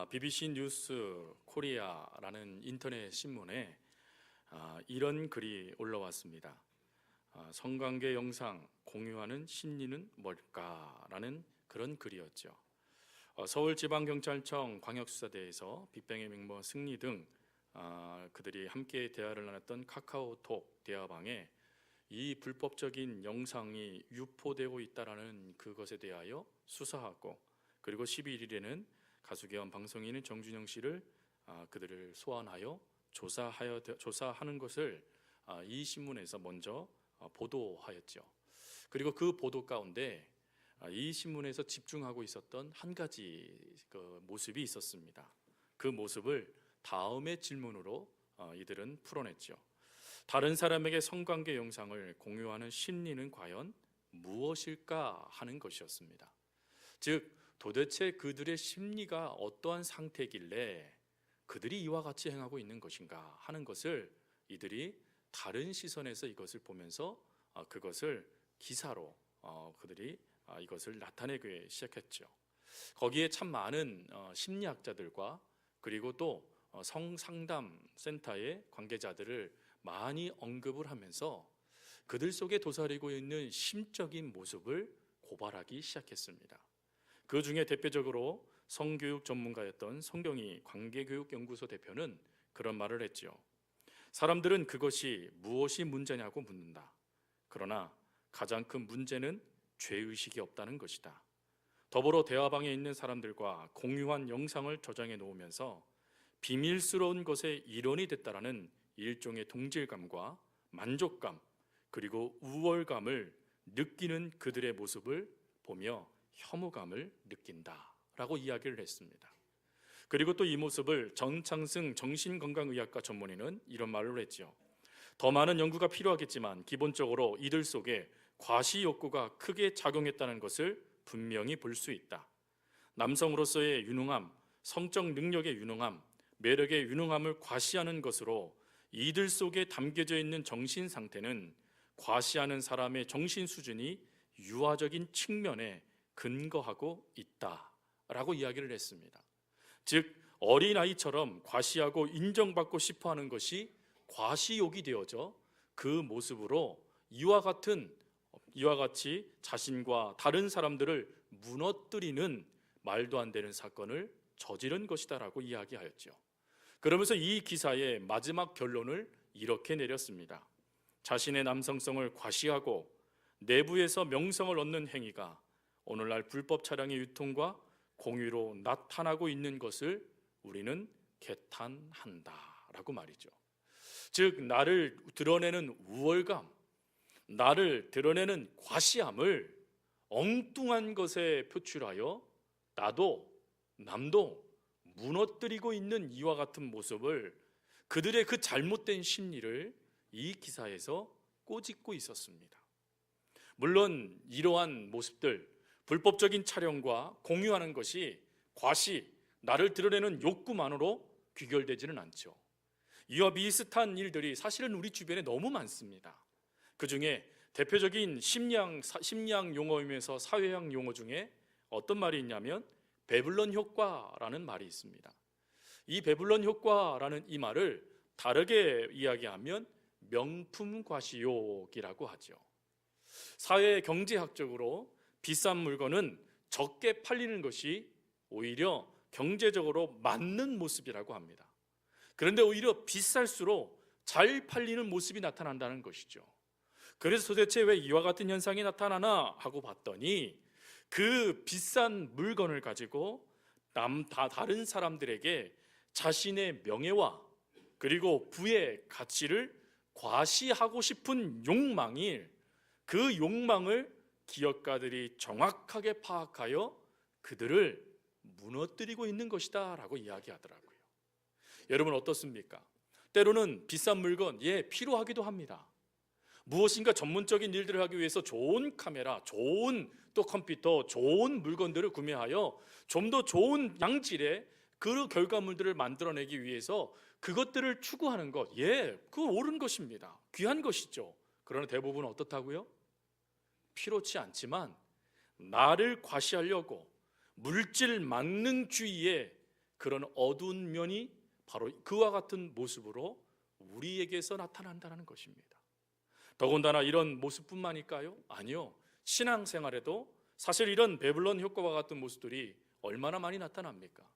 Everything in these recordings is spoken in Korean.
BBC 뉴스 코리아라는 인터넷 신문에 이런 글이 올라왔습니다. 성관계 영상 공유하는 심리는 뭘까라는 그런 글이었죠. 서울지방경찰청 광역수사대에서 빅뱅의 맹모 승리 등 그들이 함께 대화를 나눴던 카카오톡 대화방에 이 불법적인 영상이 유포되고 있다라는 그것에 대하여 수사하고, 그리고 11일에는 가수 겸 방송인인 정준영 씨를 그들을 소환하여 조사하는 것을 이 신문에서 먼저 보도하였죠. 그리고 그 보도 가운데 이 신문에서 집중하고 있었던 한 가지 그 모습이 있었습니다. 그 모습을 다음의 질문으로 이들은 풀어냈죠. 다른 사람에게 성관계 영상을 공유하는 심리는 과연 무엇일까 하는 것이었습니다. 즉, 도대체 그들의 심리가 어떠한 상태이길래 그들이 이와 같이 행하고 있는 것인가 하는 것을 이들이 다른 시선에서 이것을 보면서 그것을 기사로 그들이 이것을 나타내기 시작했죠. 거기에 참 많은 심리학자들과 그리고 또 성상담센터의 관계자들을 많이 언급을 하면서 그들 속에 도사리고 있는 심적인 모습을 고발하기 시작했습니다. 그 중에 대표적으로 성교육 전문가였던 성경희 관계교육연구소 대표는 그런 말을 했죠. 사람들은 그것이 무엇이 문제냐고 묻는다. 그러나 가장 큰 문제는 죄의식이 없다는 것이다. 더불어 대화방에 있는 사람들과 공유한 영상을 저장해 놓으면서 비밀스러운 것의 일원이 됐다라는 일종의 동질감과 만족감, 그리고 우월감을 느끼는 그들의 모습을 보며 혐오감을 느낀다라고 이야기를 했습니다. 그리고 또 이 모습을 전창승 정신건강의학과 전문의는 이런 말을 했죠. 더 많은 연구가 필요하겠지만 기본적으로 이들 속에 과시 욕구가 크게 작용했다는 것을 분명히 볼 수 있다. 남성으로서의 유능함, 성적 능력의 유능함, 매력의 유능함을 과시하는 것으로 이들 속에 담겨져 있는 정신 상태는 과시하는 사람의 정신 수준이 유아적인 측면에 근거하고 있다라고 이야기를 했습니다. 즉, 어린아이처럼 과시하고 인정받고 싶어하는 것이 과시욕이 되어져 그 모습으로 이와 같이 자신과 다른 사람들을 무너뜨리는 말도 안 되는 사건을 저지른 것이다라고 이야기하였죠. 그러면서 이 기사의 마지막 결론을 이렇게 내렸습니다. 자신의 남성성을 과시하고 내부에서 명성을 얻는 행위가 오늘날 불법 차량의 유통과 공유로 나타나고 있는 것을 우리는 개탄한다라고 말이죠. 즉, 나를 드러내는 우월감, 나를 드러내는 과시함을 엉뚱한 것에 표출하여 나도 남도 무너뜨리고 있는 이와 같은 모습을, 그들의 그 잘못된 심리를 이 기사에서 꼬집고 있었습니다. 물론 이러한 모습들, 불법적인 촬영과 공유하는 것이 과시, 나를 드러내는 욕구만으로 귀결되지는 않죠. 이와 비슷한 일들이 사실은 우리 주변에 너무 많습니다. 그 중에 대표적인 심리학 용어이면서 사회학 용어 중에 어떤 말이 있냐면 배블론 효과라는 말이 있습니다. 이 배블론 효과라는 이 말을 다르게 이야기하면 명품 과시욕이라고 하죠. 사회 경제학적으로 비싼 물건은 적게 팔리는 것이 오히려 경제적으로 맞는 모습이라고 합니다. 그런데 오히려 비쌀수록 잘 팔리는 모습이 나타난다는 것이죠. 그래서 도대체 왜 이와 같은 현상이 나타나나 하고 봤더니 그 비싼 물건을 가지고 다른 사람들에게 자신의 명예와 그리고 부의 가치를 과시하고 싶은 욕망이, 그 욕망을 기업가들이 정확하게 파악하여 그들을 무너뜨리고 있는 것이다 라고 이야기하더라고요. 여러분 어떻습니까? 때로는 비싼 물건 필요하기도 합니다. 무엇인가 전문적인 일들을 하기 위해서 좋은 카메라, 좋은 또 컴퓨터, 좋은 물건들을 구매하여 좀 더 좋은 양질의 그 결과물들을 만들어내기 위해서 그것들을 추구하는 것, 그거 옳은 것입니다. 귀한 것이죠. 그러나 대부분 어떻다고요? 필요치 않지만 나를 과시하려고 물질 만능주의에 그런 어두운 면이 바로 그와 같은 모습으로 우리에게서 나타난다는 것입니다. 더군다나 이런 모습뿐만일까요? 아니요. 신앙생활에도 사실 이런 베블론 효과와 같은 모습들이 얼마나 많이 나타납니까?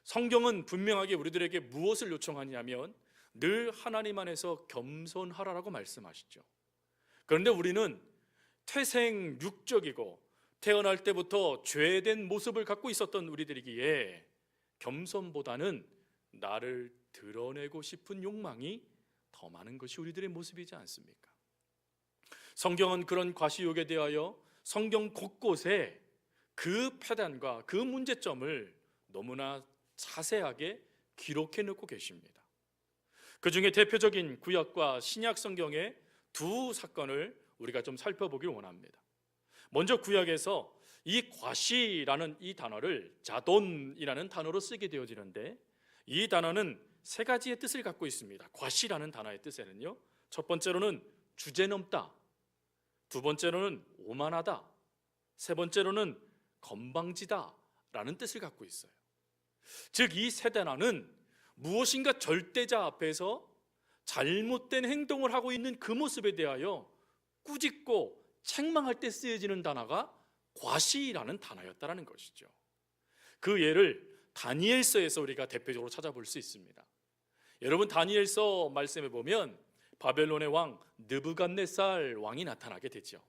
성경은 분명하게 우리들에게 무엇을 요청하냐면 늘 하나님 안에서 겸손하라라고 말씀하시죠. 그런데 우리는 태생 육적이고 태어날 때부터 죄된 모습을 갖고 있었던 우리들이기에 겸손보다는 나를 드러내고 싶은 욕망이 더 많은 것이 우리들의 모습이지 않습니까? 성경은 그런 과시욕에 대하여 성경 곳곳에 그 폐단과 그 문제점을 너무나 자세하게 기록해 놓고 계십니다. 그 중에 대표적인 구약과 신약 성경의 두 사건을 우리가 좀 살펴보길 원합니다. 먼저 구약에서 이 과시라는 이 단어를 자돈이라는 단어로 쓰게 되어지는데, 이 단어는 세 가지의 뜻을 갖고 있습니다. 과시라는 단어의 뜻에는요, 첫 번째로는 주제넘다, 두 번째로는 오만하다, 세 번째로는 건방지다 라는 뜻을 갖고 있어요. 즉 이 세 단어는 무엇인가 절대자 앞에서 잘못된 행동을 하고 있는 그 모습에 대하여 꾸짖고 책망할 때 쓰여지는 단어가 과시라는 단어였다는 것이죠. 그 예를 다니엘서에서 우리가 대표적으로 찾아볼 수 있습니다. 여러분, 다니엘서 말씀에 보면 바벨론의 왕 느부갓네살 왕이 나타나게 되죠.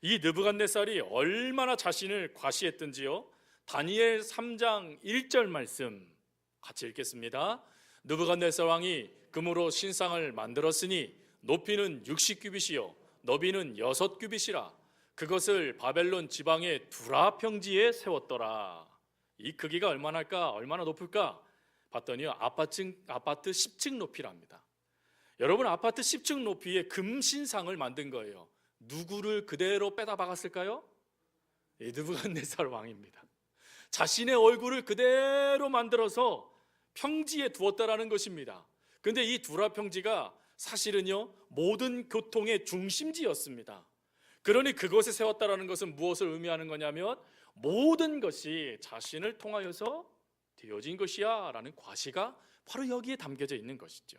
이 느부갓네살이 얼마나 자신을 과시했던지요, 다니엘 3장 1절 말씀 같이 읽겠습니다. 느부갓네살 왕이 금으로 신상을 만들었으니 높이는 60규빗이요 너비는 6규빗이라 그것을 바벨론 지방의 두라 평지에 세웠더라. 이 크기가 얼마나 높을까 봤더니 아파트 10층 높이랍니다. 여러분, 아파트 10층 높이의 금신상을 만든 거예요. 누구를 그대로 빼다 박았을까요? 느부갓네살 왕입니다. 자신의 얼굴을 그대로 만들어서 평지에 두었다라는 것입니다. 그런데 이 두라 평지가 사실은요 모든 교통의 중심지였습니다. 그러니 그것에 세웠다라는 것은 무엇을 의미하는 거냐면 모든 것이 자신을 통하여서 되어진 것이야 라는 과시가 바로 여기에 담겨져 있는 것이죠.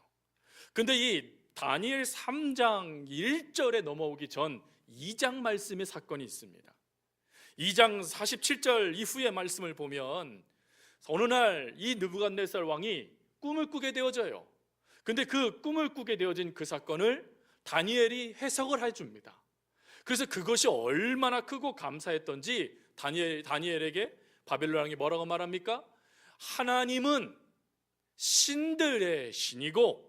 근데 이 다니엘 3장 1절에 넘어오기 전 2장 말씀의 사건이 있습니다. 2장 47절 이후의 말씀을 보면 어느 날 이 느부갓네살 왕이 꿈을 꾸게 되어져요. 근데 그 꿈을 꾸게 되어진 그 사건을 다니엘이 해석을 해줍니다. 그래서 그것이 얼마나 크고 감사했던지 다니엘에게 바벨론 왕이 뭐라고 말합니까? 하나님은 신들의 신이고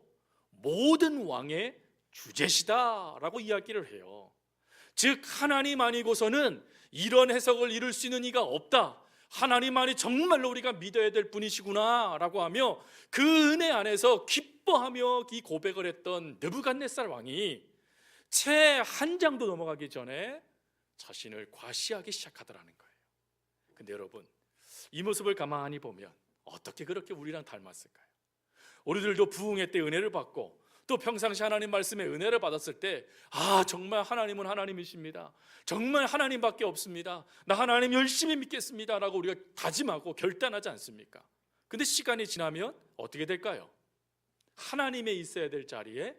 모든 왕의 주제시다라고 이야기를 해요. 즉 하나님 아니고서는 이런 해석을 이룰 수 있는 이가 없다. 하나님만이 정말로 우리가 믿어야 될 분이시구나 라고 하며 그 은혜 안에서 기뻐하며 이 고백을 했던 느부갓네살 왕이 채 한 장도 넘어가기 전에 자신을 과시하기 시작하더라는 거예요. 근데 여러분, 이 모습을 가만히 보면 어떻게 그렇게 우리랑 닮았을까요? 우리들도 부흥회 때 은혜를 받고 또 평상시 하나님 말씀에 은혜를 받았을 때 정말 하나님은 하나님이십니다. 정말 하나님밖에 없습니다. 나 하나님 열심히 믿겠습니다 라고 우리가 다짐하고 결단하지 않습니까? 근데 시간이 지나면 어떻게 될까요? 하나님에 있어야 될 자리에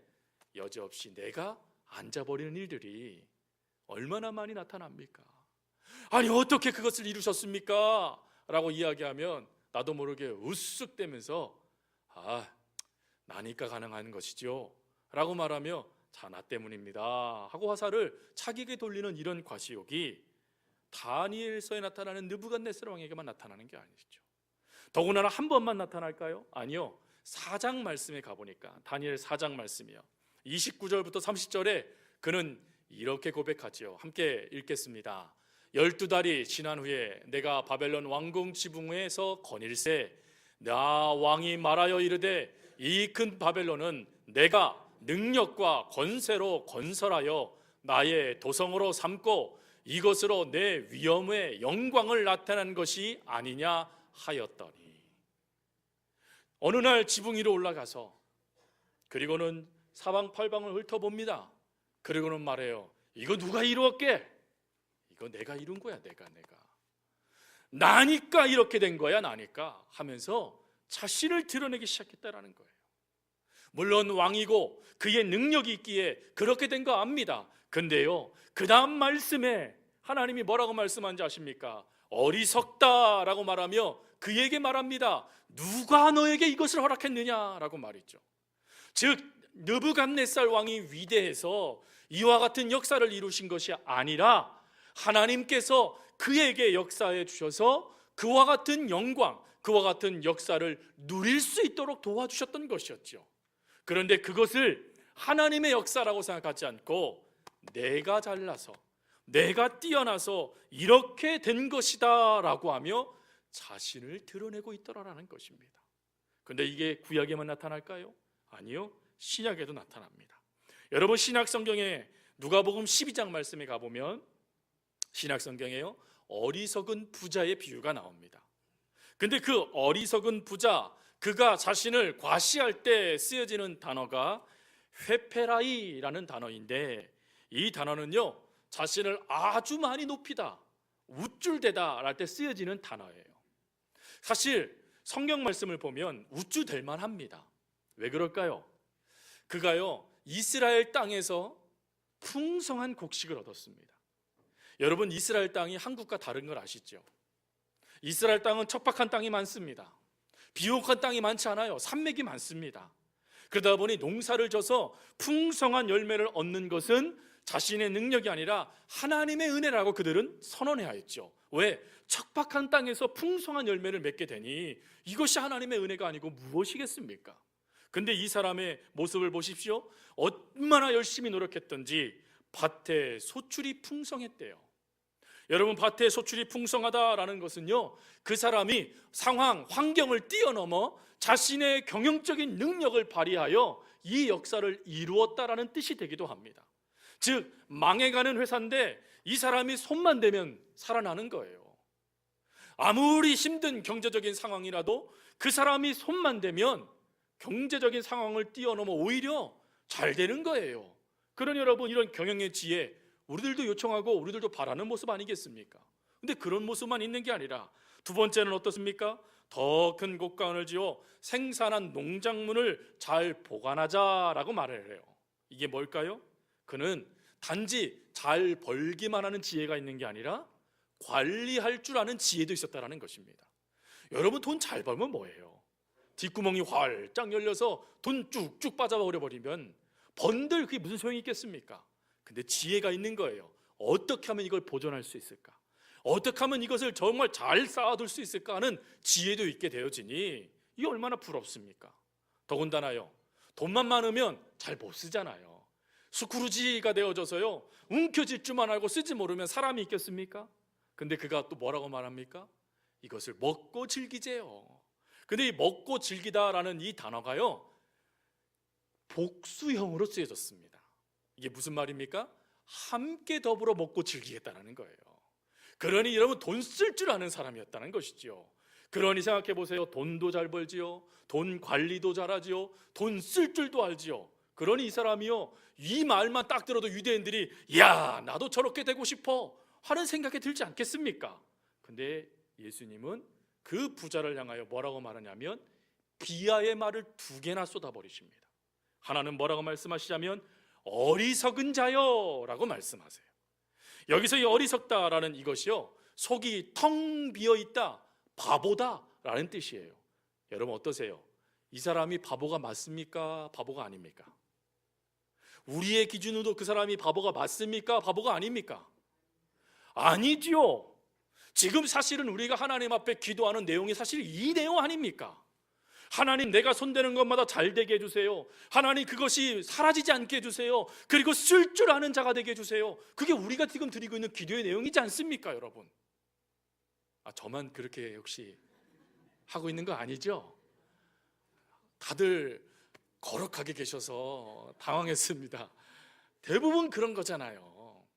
여지없이 내가 앉아버리는 일들이 얼마나 많이 나타납니까? 아니 어떻게 그것을 이루셨습니까? 라고 이야기하면 나도 모르게 우쓱대면서 나니까 가능한 것이죠 라고 말하며 나 때문입니다 하고 화살을 자기에게 돌리는 이런 과시욕이 다니엘서에 나타나는 느부갓네살 왕에게만 나타나는 게 아니죠. 더군다나 한 번만 나타날까요? 아니요. 4장 말씀에 가보니까 다니엘 4장 말씀이요 29절부터 30절에 그는 이렇게 고백하지요. 함께 읽겠습니다. 12달이 지난 후에 내가 바벨론 왕궁 지붕에서 거닐세 나 왕이 말하여 이르되 이 큰 바벨론은 내가 능력과 권세로 건설하여 나의 도성으로 삼고 이것으로 내 위엄의 영광을 나타낸 것이 아니냐 하였더니, 어느 날 지붕 위로 올라가서 그리고는 사방팔방을 훑어봅니다. 그리고는 말해요. 이거 누가 이루었게? 이거 내가 이룬 거야. 내가 나니까 이렇게 된 거야, 나니까 하면서 자신을 드러내기 시작했다라는 거예요. 물론 왕이고 그의 능력이 있기에 그렇게 된 거 압니다. 근데요, 그 다음 말씀에 하나님이 뭐라고 말씀한지 아십니까? 어리석다라고 말하며 그에게 말합니다. 누가 너에게 이것을 허락했느냐라고 말했죠. 즉 느부갓네살 왕이 위대해서 이와 같은 역사를 이루신 것이 아니라 하나님께서 그에게 역사해 주셔서 그와 같은 영광, 그와 같은 역사를 누릴 수 있도록 도와주셨던 것이었죠. 그런데 그것을 하나님의 역사라고 생각하지 않고 내가 잘나서, 내가 뛰어나서 이렇게 된 것이다 라고 하며 자신을 드러내고 있더라라는 것입니다. 그런데 이게 구약에만 나타날까요? 아니요, 신약에도 나타납니다. 여러분, 신약 성경에 누가복음 12장 말씀에 가보면 신약 성경에요, 어리석은 부자의 비유가 나옵니다. 근데 그 어리석은 부자, 그가 자신을 과시할 때 쓰여지는 단어가 회페라이라는 단어인데, 이 단어는요, 자신을 아주 많이 높이다, 우쭐대다 할 때 쓰여지는 단어예요. 사실 성경 말씀을 보면 우쭐댈 만합니다. 왜 그럴까요? 그가요, 이스라엘 땅에서 풍성한 곡식을 얻었습니다. 여러분, 이스라엘 땅이 한국과 다른 걸 아시죠? 이스라엘 땅은 척박한 땅이 많습니다. 비옥한 땅이 많지 않아요. 산맥이 많습니다. 그러다 보니 농사를 져서 풍성한 열매를 얻는 것은 자신의 능력이 아니라 하나님의 은혜라고 그들은 선언해야했죠. 왜? 척박한 땅에서 풍성한 열매를 맺게 되니 이것이 하나님의 은혜가 아니고 무엇이겠습니까? 근데 이 사람의 모습을 보십시오. 얼마나 열심히 노력했던지 밭에 소출이 풍성했대요. 여러분, 밭에 소출이 풍성하다라는 것은요, 그 사람이 상황, 환경을 뛰어넘어 자신의 경영적인 능력을 발휘하여 이 역사를 이루었다라는 뜻이 되기도 합니다. 즉, 망해가는 회사인데 이 사람이 손만 대면 살아나는 거예요. 아무리 힘든 경제적인 상황이라도 그 사람이 손만 대면 경제적인 상황을 뛰어넘어 오히려 잘 되는 거예요. 그러니 여러분, 이런 경영의 지혜 우리들도 요청하고 우리들도 바라는 모습 아니겠습니까? 근데 그런 모습만 있는 게 아니라 두 번째는 어떻습니까? 더 큰 곡간을 지어 생산한 농작물을 잘 보관하자라고 말을 해요. 이게 뭘까요? 그는 단지 잘 벌기만 하는 지혜가 있는 게 아니라 관리할 줄 아는 지혜도 있었다는 것입니다. 여러분, 돈 잘 벌면 뭐예요? 뒷구멍이 활짝 열려서 돈 쭉쭉 빠져버려 버리면 번들 그게 무슨 소용이 있겠습니까? 근데 지혜가 있는 거예요. 어떻게 하면 이걸 보존할 수 있을까? 어떻게 하면 이것을 정말 잘 쌓아둘 수 있을까 하는 지혜도 있게 되어지니 이게 얼마나 부럽습니까? 더군다나요, 돈만 많으면 잘 못 쓰잖아요. 스크루지가 되어져서요, 움켜쥘 줄만 알고 쓰지 모르면 사람이 있겠습니까? 근데 그가 또 뭐라고 말합니까? 이것을 먹고 즐기재요. 근데 이 먹고 즐기다라는 이 단어가요, 복수형으로 쓰여졌습니다. 이게 무슨 말입니까? 함께 더불어 먹고 즐기겠다는 거예요. 그러니 여러분, 돈 쓸 줄 아는 사람이었다는 것이죠. 그러니 생각해 보세요. 돈도 잘 벌지요, 돈 관리도 잘하지요, 돈 쓸 줄도 알지요. 그러니 이 사람이요, 이 말만 딱 들어도 유대인들이 야, 나도 저렇게 되고 싶어 하는 생각이 들지 않겠습니까? 근데 예수님은 그 부자를 향하여 뭐라고 말하냐면 비하의 말을 두 개나 쏟아버리십니다. 하나는 뭐라고 말씀하시자면 어리석은 자여 라고 말씀하세요. 여기서 이 어리석다라는 이것이요, 속이 텅 비어있다, 바보다 라는 뜻이에요. 여러분 어떠세요? 이 사람이 바보가 맞습니까? 바보가 아닙니까? 우리의 기준으로 그 사람이 바보가 맞습니까? 바보가 아닙니까? 아니지요. 지금 사실은 우리가 하나님 앞에 기도하는 내용이 사실 이 내용 아닙니까? 하나님, 내가 손대는 것마다 잘 되게 해주세요. 하나님, 그것이 사라지지 않게 해주세요. 그리고 쓸 줄 아는 자가 되게 해주세요. 그게 우리가 지금 드리고 있는 기도의 내용이지 않습니까, 여러분? 저만 그렇게 혹시 하고 있는 거 아니죠? 다들 거룩하게 계셔서 당황했습니다. 대부분 그런 거잖아요.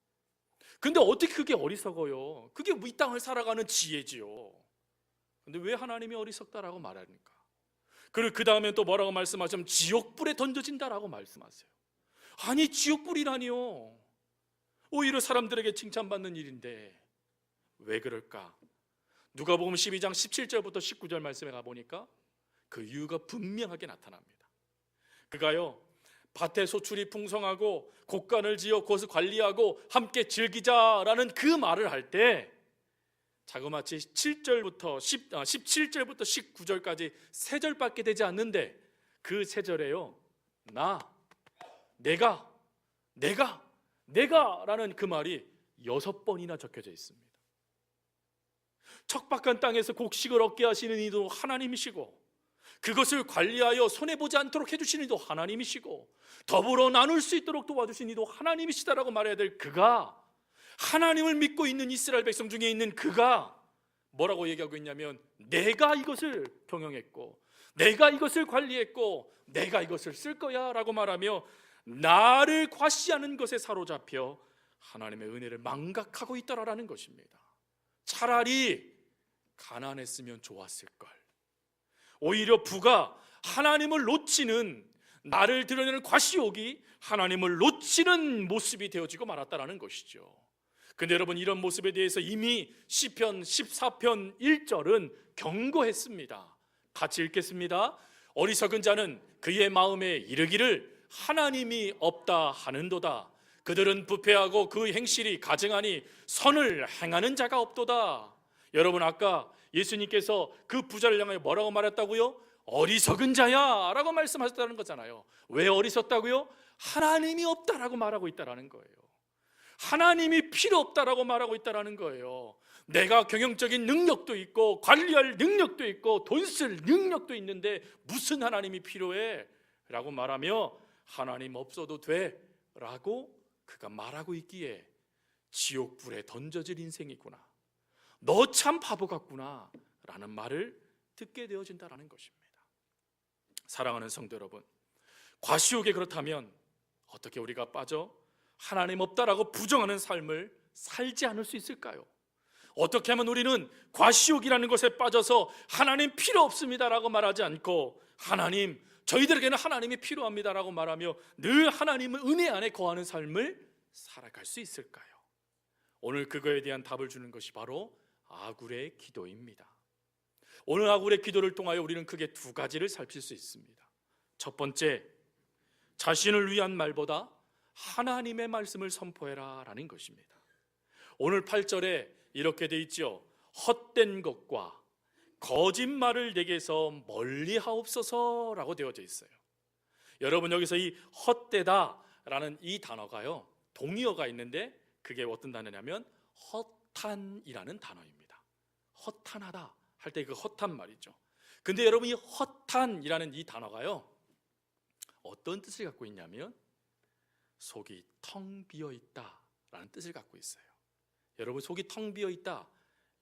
근데 어떻게 그게 어리석어요? 그게 이 땅을 살아가는 지혜지요. 근데 왜 하나님이 어리석다라고 말합니까? 그리고 그 다음에 또 뭐라고 말씀하시면 지옥불에 던져진다라고 말씀하세요. 아니, 지옥불이라니요. 오히려 사람들에게 칭찬받는 일인데 왜 그럴까? 누가복음 12장 17절부터 19절 말씀에 가보니까 그 이유가 분명하게 나타납니다. 그가요, 밭에 소출이 풍성하고 곡간을 지어 그것을 관리하고 함께 즐기자라는 그 말을 할 때 자그마치 17절부터 19절까지 세 절밖에 되지 않는데 그 세 절에요, 내가라는 그 말이 6번이나 적혀져 있습니다. 척박한 땅에서 곡식을 얻게 하시는 이도 하나님이시고, 그것을 관리하여 손해보지 않도록 해주시는 이도 하나님이시고, 더불어 나눌 수 있도록 도와주신 이도 하나님이시다라고 말해야 될 그가, 하나님을 믿고 있는 이스라엘 백성 중에 있는 그가 뭐라고 얘기하고 있냐면, 내가 이것을 경영했고 내가 이것을 관리했고 내가 이것을 쓸 거야 라고 말하며 나를 과시하는 것에 사로잡혀 하나님의 은혜를 망각하고 있더라라는 것입니다. 차라리 가난했으면 좋았을걸. 오히려 부가 하나님을 놓치는, 나를 드러내는 과시욕이 하나님을 놓치는 모습이 되어지고 말았다라는 것이죠. 근데 여러분, 이런 모습에 대해서 이미 시편 14편 1절은 경고했습니다. 같이 읽겠습니다. 어리석은 자는 그의 마음에 이르기를 하나님이 없다 하는도다. 그들은 부패하고 그 행실이 가증하니 선을 행하는 자가 없도다. 여러분, 아까 예수님께서 그 부자를 향하여 뭐라고 말했다고요? 어리석은 자야 라고 말씀하셨다는 거잖아요. 왜 어리석다고요? 하나님이 없다라고 말하고 있다라는 거예요. 하나님이 필요 없다라고 말하고 있다라는 거예요. 내가 경영적인 능력도 있고 관리할 능력도 있고 돈 쓸 능력도 있는데 무슨 하나님이 필요해? 라고 말하며 하나님 없어도 돼 라고 그가 말하고 있기에 지옥불에 던져질 인생이구나, 너 참 바보 같구나 라는 말을 듣게 되어진다는 것입니다. 사랑하는 성도 여러분, 과시욕에 그렇다면 어떻게 우리가 빠져 하나님 없다라고 부정하는 삶을 살지 않을 수 있을까요? 어떻게 하면 우리는 과시욕이라는 것에 빠져서 하나님 필요 없습니다라고 말하지 않고 하나님, 저희들에게는 하나님이 필요합니다라고 말하며 늘 하나님의 은혜 안에 거하는 삶을 살아갈 수 있을까요? 오늘 그거에 대한 답을 주는 것이 바로 아굴의 기도입니다. 오늘 아굴의 기도를 통하여 우리는 크게 두 가지를 살필 수 있습니다. 첫 번째, 자신을 위한 말보다 하나님의 말씀을 선포해라 라는 것입니다. 오늘 8절에 이렇게 돼 있죠. 헛된 것과 거짓말을 내게서 멀리 하옵소서 라고 되어져 있어요. 여러분, 여기서 이 헛되다 라는 이 단어가요, 동의어가 있는데 그게 어떤 단어냐면 허탄이라는 단어입니다. 허탄하다 할 때 그 허탄 말이죠. 근데 여러분, 이 허탄이라는 이 단어가요, 어떤 뜻을 갖고 있냐면 속이 텅 비어 있다 라는 뜻을 갖고 있어요. 여러분, 속이 텅 비어 있다,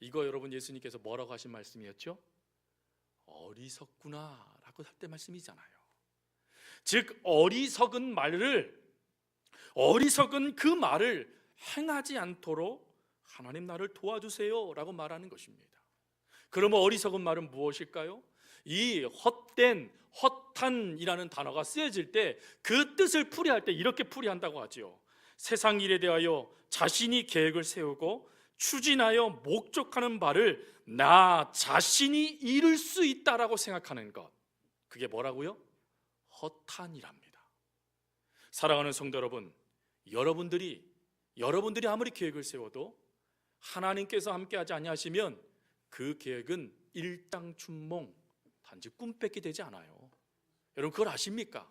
이거 여러분 예수님께서 뭐라고 하신 말씀이었죠? 어리석구나 라고 할 때 말씀이잖아요. 즉 어리석은 그 말을 행하지 않도록 하나님 나를 도와주세요 라고 말하는 것입니다. 그러면 어리석은 말은 무엇일까요? 이 헛된, 허탄이라는 단어가 쓰여질 때 그 뜻을 풀이할 때 이렇게 풀이한다고 하죠. 세상 일에 대하여 자신이 계획을 세우고 추진하여 목적하는 바를 나 자신이 이룰 수 있다라고 생각하는 것, 그게 뭐라고요? 허탄이랍니다. 사랑하는 성도 여러분, 여러분들이 아무리 계획을 세워도 하나님께서 함께하지 아니하시면 그 계획은 일당춘몽, 단지 꿈밖에 되지 않아요. 여러분, 그걸 아십니까?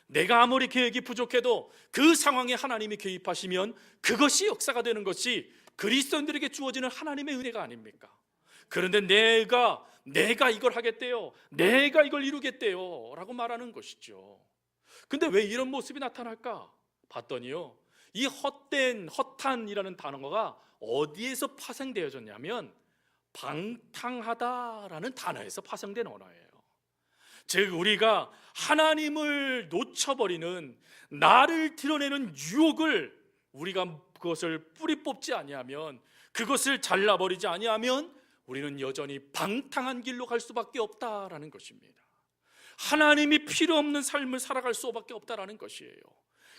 내가 아무리 계획이 부족해도 그 상황에 하나님이 개입하시면 그것이 역사가 되는 것이 그리스도인들에게 주어지는 하나님의 은혜가 아닙니까? 그런데 내가 이걸 하겠대요, 내가 이걸 이루겠대요 라고 말하는 것이죠. 근데 왜 이런 모습이 나타날까 봤더니요, 이 허탄이라는 단어가 어디에서 파생되어졌냐면 방탕하다라는 단어에서 파생된 언어예요. 즉 우리가 하나님을 놓쳐버리는, 나를 드러내는 유혹을 우리가 그것을 뿌리 뽑지 아니하면, 그것을 잘라버리지 아니하면 우리는 여전히 방탕한 길로 갈 수밖에 없다라는 것입니다. 하나님이 필요 없는 삶을 살아갈 수밖에 없다라는 것이에요.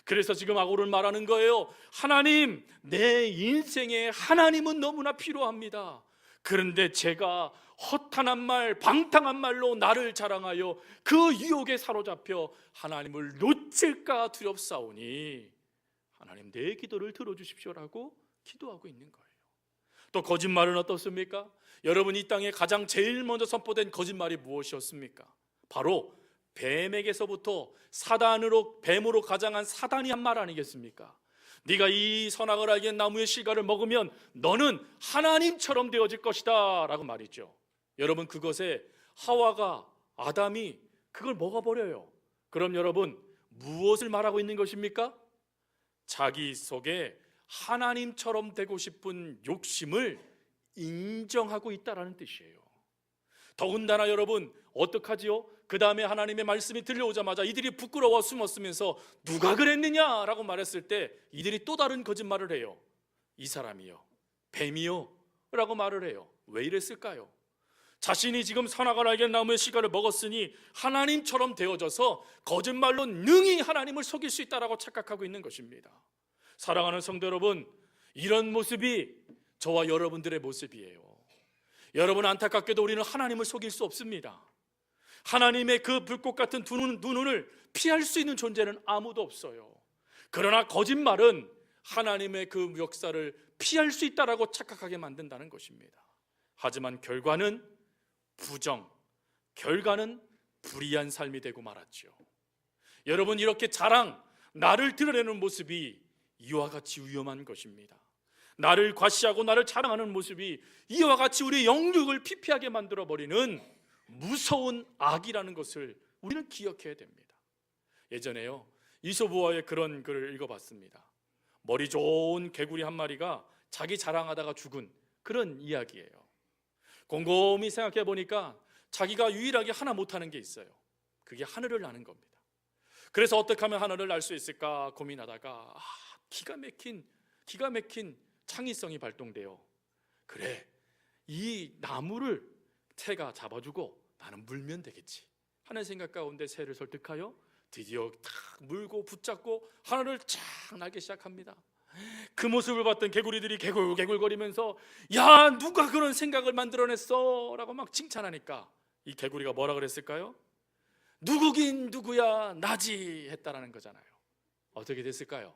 그래서 지금 아굴은 말하는 거예요. 하나님, 내 인생에 하나님은 너무나 필요합니다. 그런데 제가 허탄한 말, 방탕한 말로 나를 자랑하여 그 유혹에 사로잡혀 하나님을 놓칠까 두렵사오니 하나님 내 기도를 들어주십시오라고 기도하고 있는 거예요. 또 거짓말은 어떻습니까? 여러분, 이 땅에 가장 제일 먼저 선포된 거짓말이 무엇이었습니까? 바로 뱀에게서부터 뱀으로 가장한 사단이 한 말 아니겠습니까? 네가 이 선악을 알게 나무의 실과를 먹으면 너는 하나님처럼 되어질 것이다 라고 말이죠. 여러분, 그것에 하와가, 아담이 그걸 먹어버려요. 그럼 여러분, 무엇을 말하고 있는 것입니까? 자기 속에 하나님처럼 되고 싶은 욕심을 인정하고 있다라는 뜻이에요. 더군다나 여러분, 어떡하지요? 그 다음에 하나님의 말씀이 들려오자마자 이들이 부끄러워 숨었으면서 누가 그랬느냐라고 말했을 때 이들이 또 다른 거짓말을 해요. 이 사람이요, 뱀이요 라고 말을 해요. 왜 이랬을까요? 자신이 지금 선악을 알게 나무의 실과를 먹었으니 하나님처럼 되어져서 거짓말로 능히 하나님을 속일 수 있다라고 착각하고 있는 것입니다. 사랑하는 성도 여러분, 이런 모습이 저와 여러분들의 모습이에요. 여러분, 안타깝게도 우리는 하나님을 속일 수 없습니다. 하나님의 그 불꽃 같은 두 눈을 피할 수 있는 존재는 아무도 없어요. 그러나 거짓말은 하나님의 그 역사를 피할 수 있다라고 착각하게 만든다는 것입니다. 하지만 결과는 결과는 불의한 삶이 되고 말았죠. 여러분, 이렇게 나를 드러내는 모습이 이와 같이 위험한 것입니다. 나를 과시하고 나를 자랑하는 모습이 이와 같이 우리의 영육을 피폐하게 만들어버리는 무서운 악이라는 것을 우리는 기억해야 됩니다. 예전에요, 이솝우화의 그런 글을 읽어봤습니다. 머리 좋은 개구리 한 마리가 자기 자랑하다가 죽은 그런 이야기예요. 곰곰이 생각해 보니까 자기가 유일하게 하나 못하는 게 있어요. 그게 하늘을 나는 겁니다. 그래서 어떻게 하면 하늘을 날 수 있을까 고민하다가 기가 막힌 창의성이 발동돼요. 그래, 이 나무를 새가 잡아주고 나는 물면 되겠지 하는 생각 가운데 새를 설득하여 드디어 탁 물고 붙잡고 하늘을 쫙 날기 시작합니다. 그 모습을 봤던 개구리들이 개굴개굴거리면서 야, 누가 그런 생각을 만들어냈어 라고 막 칭찬하니까 이 개구리가 뭐라 그랬을까요? 누구긴 누구야, 나지 했다라는 거잖아요. 어떻게 됐을까요?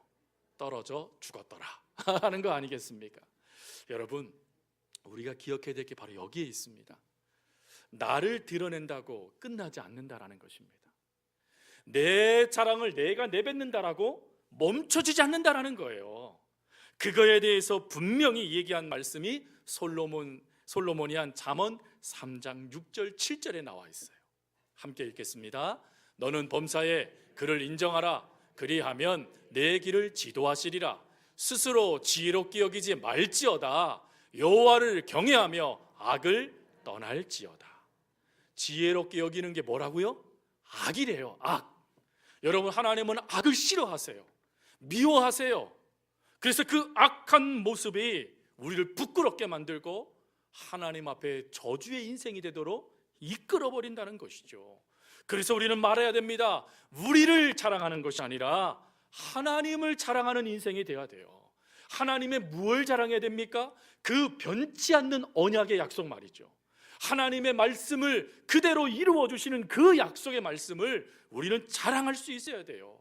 떨어져 죽었더라 하는 거 아니겠습니까? 여러분, 우리가 기억해야 될 게 바로 여기에 있습니다. 나를 드러낸다고 끝나지 않는다라는 것입니다. 내 자랑을 내가 내뱉는다라고 멈춰지지 않는다라는 거예요. 그거에 대해서 분명히 얘기한 말씀이 솔로몬이 한 잠언 3장 6절 7절에 나와 있어요. 함께 읽겠습니다. 너는 범사에 그를 인정하라. 그리하면 내 길을 지도하시리라. 스스로 지혜롭게 여기지 말지어다. 여호와를 경외하며 악을 떠날지어다. 지혜롭게 여기는 게 뭐라고요? 악이래요. 악. 여러분, 하나님은 악을 싫어하세요. 미워하세요. 그래서 그 악한 모습이 우리를 부끄럽게 만들고 하나님 앞에 저주의 인생이 되도록 이끌어버린다는 것이죠. 그래서 우리는 말해야 됩니다. 우리를 자랑하는 것이 아니라 하나님을 자랑하는 인생이 되어야 돼요. 하나님의 무엇을 자랑해야 됩니까? 그 변치 않는 언약의 약속 말이죠. 하나님의 말씀을 그대로 이루어 주시는 그 약속의 말씀을 우리는 자랑할 수 있어야 돼요.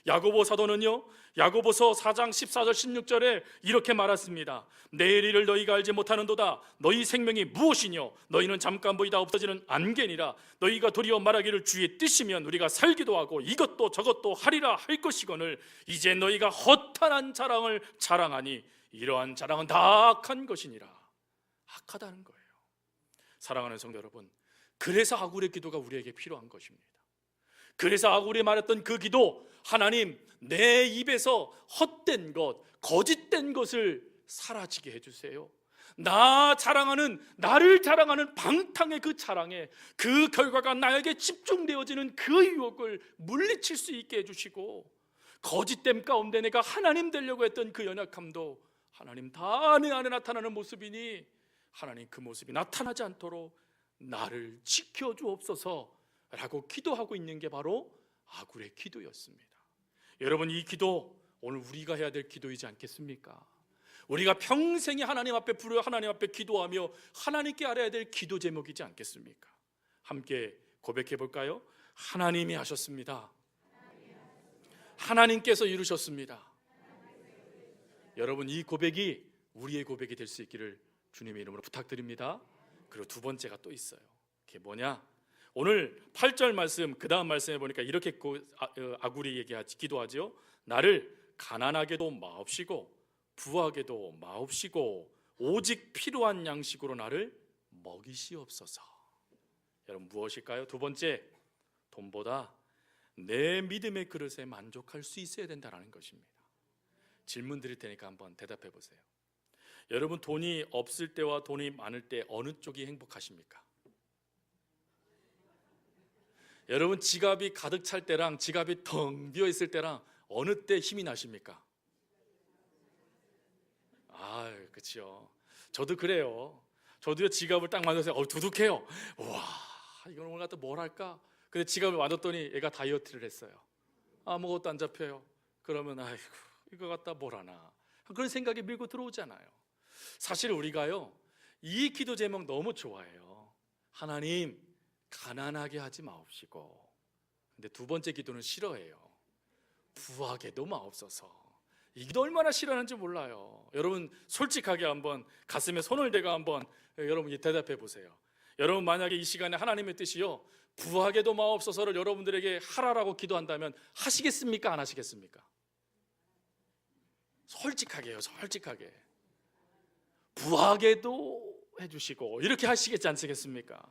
야고보 사도는요, 야고보서 4장 14절 16절에 이렇게 말했습니다. 내일 일을 너희가 알지 못하는도다. 너희 생명이 무엇이뇨? 너희는 잠깐 보이다 없어지는 안개니라. 너희가 도리어 말하기를 주의 뜻이면 우리가 살기도 하고 이것도 저것도 하리라 할 것이거늘 이제 너희가 허탄한 자랑을 자랑하니 이러한 자랑은 다 악한 것이니라. 악하다는 거예요. 사랑하는 성도 여러분, 그래서 아굴의 기도가 우리에게 필요한 것입니다. 그래서 아굴이 말했던 그 기도, 하나님, 내 입에서 헛된 것, 거짓된 것을 사라지게 해주세요. 나를 자랑하는 방탕의 그 자랑에 그 결과가 나에게 집중되어지는 그 유혹을 물리칠 수 있게 해주시고, 거짓됨 가운데 내가 하나님 되려고 했던 그 연약함도 하나님 다 내 안에 나타나는 모습이니 하나님 그 모습이 나타나지 않도록 나를 지켜주옵소서 라고 기도하고 있는 게 바로 아굴의 기도였습니다. 여러분, 이 기도 오늘 우리가 해야 될 기도이지 않겠습니까? 우리가 평생에 하나님 앞에 부르어 하나님 앞에 기도하며 하나님께 알아야 될 기도 제목이지 않겠습니까? 함께 고백해 볼까요? 하나님이 하셨습니다. 하나님께서 이루셨습니다. 여러분, 이 고백이 우리의 고백이 될 수 있기를 주님의 이름으로 부탁드립니다. 그리고 두 번째가 또 있어요. 그게 뭐냐? 오늘 8절 말씀, 그 다음 말씀에 보니까 이렇게 아굴이 기도하죠. 나를 가난하게도 마옵시고 부하게도 마옵시고 오직 필요한 양식으로 나를 먹이시옵소서. 여러분, 무엇일까요? 두 번째, 돈보다 내 믿음의 그릇에 만족할 수 있어야 된다는 것입니다. 질문 드릴 테니까 한번 대답해 보세요. 여러분, 돈이 없을 때와 돈이 많을 때 어느 쪽이 행복하십니까? 여러분, 지갑이 가득 찰 때랑 지갑이 텅 비어 있을 때랑 어느 때 힘이 나십니까? 그렇죠. 저도 그래요. 저도요, 지갑을 딱 만졌어요. 두둑해요. 와, 이걸 오늘 갖다 뭘 할까? 근데 지갑을 만졌더니 얘가 다이어트를 했어요. 아무것도 안 잡혀요. 그러면 아이고, 이거 갖다 뭘 하나, 그런 생각이 밀고 들어오잖아요. 사실 우리가요, 이 기도 제목 너무 좋아해요. 하나님, 가난하게 하지 마옵시고. 근데 두 번째 기도는 싫어해요. 부하게도 마옵소서. 이게 얼마나 싫어하는지 몰라요. 여러분, 솔직하게 한번 가슴에 손을 대고 한번 여러분 대답해 보세요. 여러분, 만약에 이 시간에 하나님의 뜻이요, 부하게도 마옵소서를 여러분들에게 하라라고 기도한다면 하시겠습니까? 안 하시겠습니까? 솔직하게요, 솔직하게. 부하게도 해주시고 이렇게 하시겠지 않겠습니까?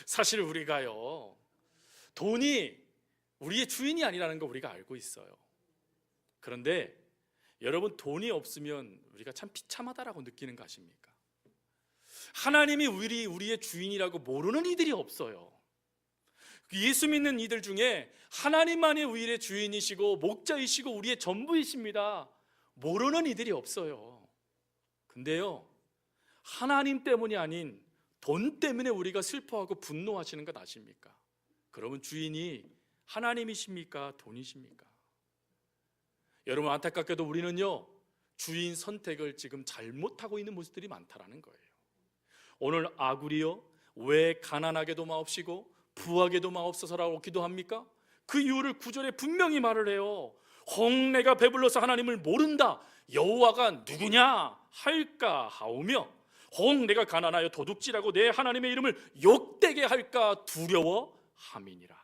사실 우리가요, 돈이 우리의 주인이 아니라는 거 우리가 알고 있어요. 그런데 여러분, 돈이 없으면 우리가 참 비참하다라고 느끼는 거 아십니까? 하나님이 우리의 주인이라고 모르는 이들이 없어요. 예수 믿는 이들 중에 하나님만이 우리의 주인이시고 목자이시고 우리의 전부이십니다. 모르는 이들이 없어요. 근데요, 하나님 때문이 아닌 돈 때문에 우리가 슬퍼하고 분노하시는 것 아십니까? 그러면 주인이 하나님이십니까? 돈이십니까? 여러분, 안타깝게도 우리는요, 주인 선택을 지금 잘못하고 있는 모습들이 많다라는 거예요. 오늘 아굴이요, 왜 가난하게도 마옵시고 부하게도 마옵소서라고 기도합니까? 그 이유를 9절에 분명히 말을 해요. 혹 내가 배불러서 하나님을 모른다, 여호와가 누구냐 할까 하오며, 혹 내가 가난하여 도둑질하고 내 하나님의 이름을 욕되게 할까 두려워함이니라.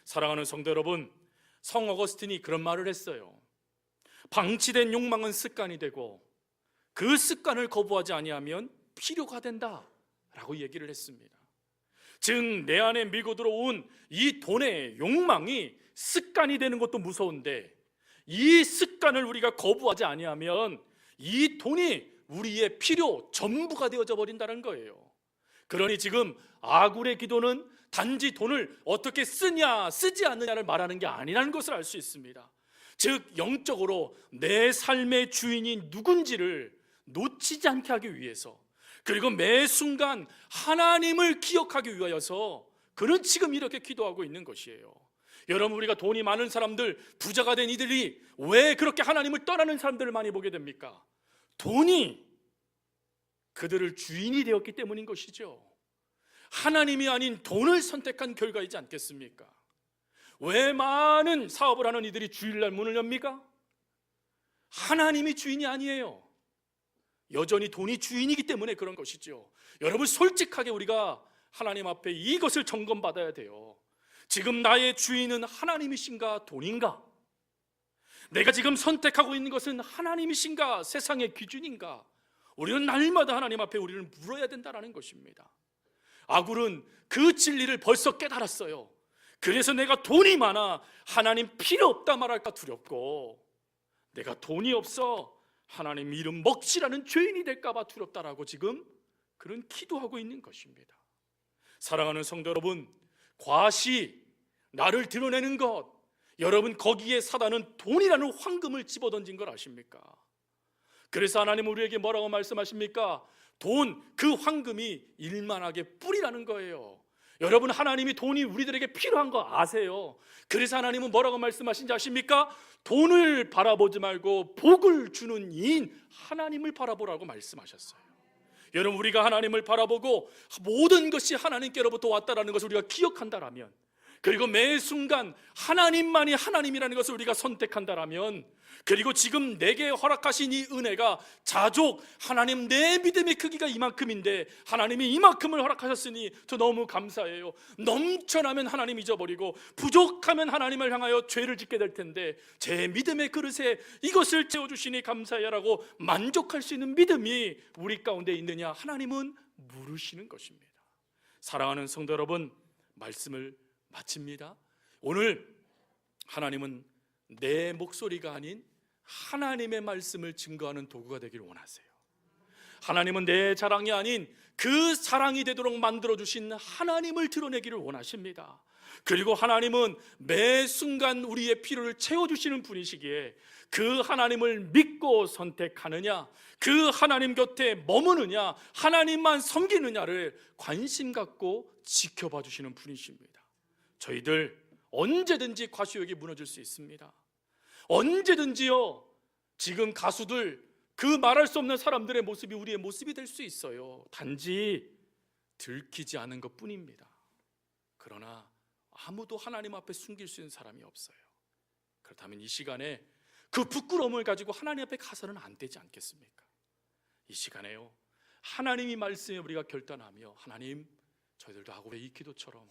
사랑하는 성도 여러분, 성 어거스틴이 그런 말을 했어요. 방치된 욕망은 습관이 되고 그 습관을 거부하지 아니하면 필요가 된다 라고 얘기를 했습니다. 즉, 내 안에 밀고 들어온 이 돈의 욕망이 습관이 되는 것도 무서운데, 이 습관을 우리가 거부하지 아니하면 이 돈이 우리의 필요 전부가 되어져 버린다는 거예요. 그러니 지금 아굴의 기도는 단지 돈을 어떻게 쓰냐 쓰지 않느냐를 말하는 게 아니라는 것을 알 수 있습니다. 즉, 영적으로 내 삶의 주인이 누군지를 놓치지 않게 하기 위해서, 그리고 매 순간 하나님을 기억하기 위하여서 그는 지금 이렇게 기도하고 있는 것이에요. 여러분, 우리가 돈이 많은 사람들, 부자가 된 이들이 왜 그렇게 하나님을 떠나는 사람들을 많이 보게 됩니까? 돈이 그들을 주인이 되었기 때문인 것이죠. 하나님이 아닌 돈을 선택한 결과이지 않겠습니까? 왜 많은 사업을 하는 이들이 주일날 문을 엽니까? 하나님이 주인이 아니에요. 여전히 돈이 주인이기 때문에 그런 것이죠. 여러분, 솔직하게 우리가 하나님 앞에 이것을 점검받아야 돼요. 지금 나의 주인은 하나님이신가 돈인가? 내가 지금 선택하고 있는 것은 하나님이신가 세상의 기준인가? 우리는 날마다 하나님 앞에 우리를 물어야 된다는 것입니다. 아굴은 그 진리를 벌써 깨달았어요. 그래서 내가 돈이 많아 하나님 필요 없다 말할까 두렵고, 내가 돈이 없어 하나님 이름 먹칠하는 죄인이 될까 봐 두렵다라고 지금 그런 기도하고 있는 것입니다. 사랑하는 성도 여러분, 과시, 나를 드러내는 것, 여러분, 거기에 사단은 돈이라는 황금을 집어던진 걸 아십니까? 그래서 하나님 우리에게 뭐라고 말씀하십니까? 돈, 그 황금이 일만하게 뿌리라는 거예요. 여러분, 하나님이 돈이 우리들에게 필요한 거 아세요? 그래서 하나님은 뭐라고 말씀하신지 아십니까? 돈을 바라보지 말고 복을 주는 이인 하나님을 바라보라고 말씀하셨어요. 여러분, 우리가 하나님을 바라보고 모든 것이 하나님께로부터 왔다라는 것을 우리가 기억한다라면, 그리고 매 순간 하나님만이 하나님이라는 것을 우리가 선택한다라면, 그리고 지금 내게 허락하신 이 은혜가 자족, 하나님 내 믿음의 크기가 이만큼인데 하나님이 이만큼을 허락하셨으니 저 너무 감사해요. 넘쳐나면 하나님 잊어버리고 부족하면 하나님을 향하여 죄를 짓게 될 텐데 제 믿음의 그릇에 이것을 채워주시니 감사해라고 만족할 수 있는 믿음이 우리 가운데 있느냐, 하나님은 물으시는 것입니다. 사랑하는 성도 여러분, 말씀을 마칩니다. 오늘 하나님은 내 목소리가 아닌 하나님의 말씀을 증거하는 도구가 되기를 원하세요. 하나님은 내 자랑이 아닌 그 자랑이 되도록 만들어주신 하나님을 드러내기를 원하십니다. 그리고 하나님은 매 순간 우리의 필요를 채워주시는 분이시기에 그 하나님을 믿고 선택하느냐, 그 하나님 곁에 머무느냐, 하나님만 섬기느냐를 관심 갖고 지켜봐 주시는 분이십니다. 저희들 언제든지 과시욕이 무너질 수 있습니다. 언제든지요, 지금 가수들, 그 말할 수 없는 사람들의 모습이 우리의 모습이 될 수 있어요. 단지 들키지 않은 것 뿐입니다. 그러나 아무도 하나님 앞에 숨길 수 있는 사람이 없어요. 그렇다면 이 시간에 그 부끄러움을 가지고 하나님 앞에 가서는 안 되지 않겠습니까? 이 시간에요, 하나님이 말씀에 우리가 결단하며, 하나님, 저희들도 하고 이 기도처럼,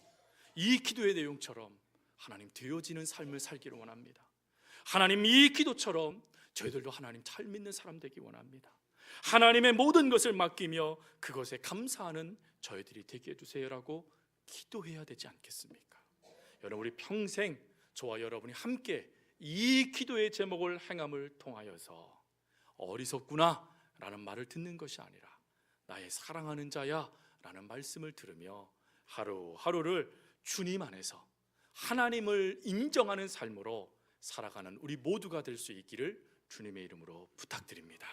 이 기도의 내용처럼 하나님 되어지는 삶을 살기를 원합니다. 하나님, 이 기도처럼 저희들도 하나님 잘 믿는 사람 되기 원합니다. 하나님의 모든 것을 맡기며 그것에 감사하는 저희들이 되게 해주세요라고 기도해야 되지 않겠습니까? 여러분, 우리 평생 저와 여러분이 함께 이 기도의 제목을 행함을 통하여서 어리석구나 라는 말을 듣는 것이 아니라 나의 사랑하는 자야 라는 말씀을 들으며 하루하루를 주님 안에서 하나님을 인정하는 삶으로 살아가는 우리 모두가 될 수 있기를 주님의 이름으로 부탁드립니다.